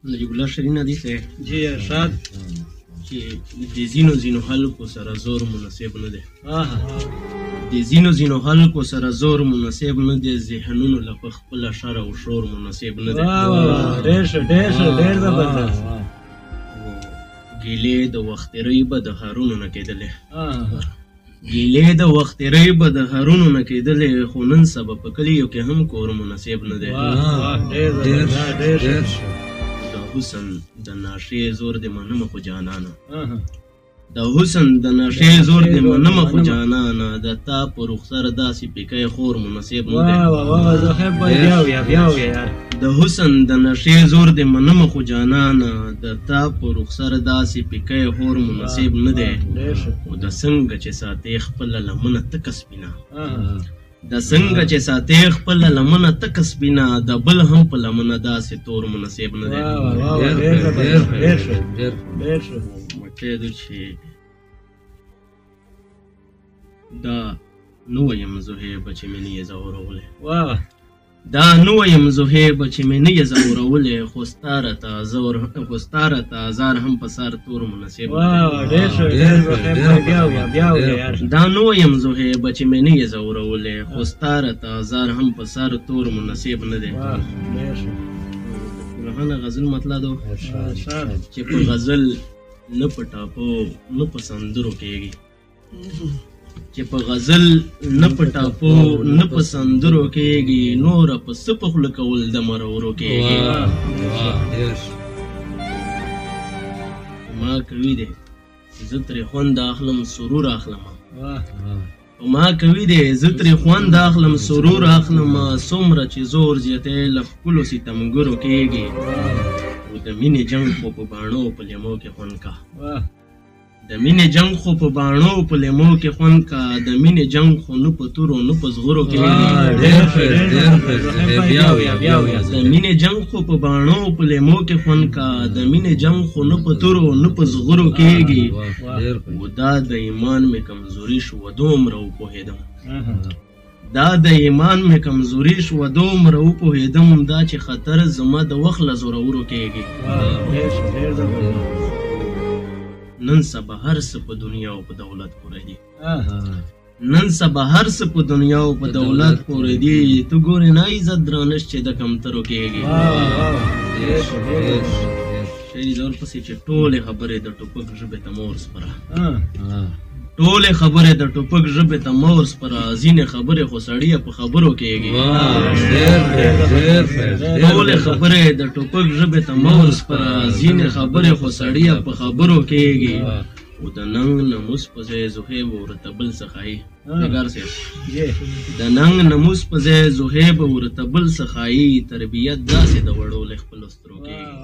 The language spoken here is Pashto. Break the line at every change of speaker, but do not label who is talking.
نجیب الله شرین حدیث ہے
جی ارشاد
چې د ځینو خلکو سره زور مناسب نه دی د ځینو خلکو سره زور مناسب نه دی ذهنونو له په خپله شر او شور مناسب نه دی
ډېر زبردست
ګیلې د وخترۍ به د هارونو نه کېدلې ګیلې د وخترۍ به د هارونو نه کېدلې خو نن سبا په کلیو کې هم کور مناسب نه دی د حسن د ناشې زور د منمه خو جانانه د حسن د ناشې زور د منمه خو جانانه د تا په رخسر داسې پیکۍ خور مناسب نه دی د حسن د نشې زور د منمه خو جانانه د تا په رخسر داسې پیکۍ خور مناسب نه دی او د څنګه چې ساتې خپله لمنه تکه سپینه د څنګه چې ساتې خپله لمنه تکه سپینه د بل هم په لمنه داسې تور مناسب نه دی مټې دو چې دا نو یم زهیبه چې مې نه یې ځورولی دا نو یم زهیبه چې مې نه یې ځورولی خو ستا راته ازار هم په سر تور مناسب دا نو یم زهیبه چې مې نه یې ځورولی خو ستا راته ازار هم په سر تور مناسب نه دی هغه غزل مطلب ده چې په غزل نه په ټاپو نه په سندرو کېږي چې په غزل نه په ټاپو نه په سندرو کېږي نوره په څه په خوله کول د مرورو کېږي ما کوي دی زه ترې خوند اخلم سرور اخلم ما کوي دی زه ترې خوند اخلم سرور اخلم څومره چې زور زیاتی له ښکلو ستمګرو کېږي او د مینې جنګ خو په باڼو په لیمو کې خوند کا د مینې جنګ خو په باڼو په لیمو کې خوند کا د مینې جنګ خو نه په تورو نه په زغرو کېږي د مینې جنګ خو په باڼو په لیمو کې خوند کا د مینې جنګ خو نه په تورو نه په زغرو کېږي و دا د ایمان مې کمزوري شو دومره وپوهېدم دا د ایمان مې کمزوري شو دومره وپوهېدم دا چې خطر زما د وخت له زورورو کېږي نن سبا هر څه په دنیا او په دولت پورې دي نن سبا هر څه په دنیا او په دولت پورې دي ته ګورې نه عزت درانش چې د کمترو کېږي شعري زور پسې چې ټولې خبرې د ټوپک ژبې ته مور سپره ټولې خبرې د ټوپک ژبې ته مور سپره ځینې خبرې خو سړیه په خبرو کېږي ټولې خبرې د ټوپک ژبې ته مور سپره ځینې خبرې خو سړیه په خبرو کېږي او د ننګ نموس په ځای زهیب ورته بل څه ښایي د ننګ نموس په ځای زهیب ورته بل څه ښایي تربیت داسې د وړو له خپلو سترو کېږي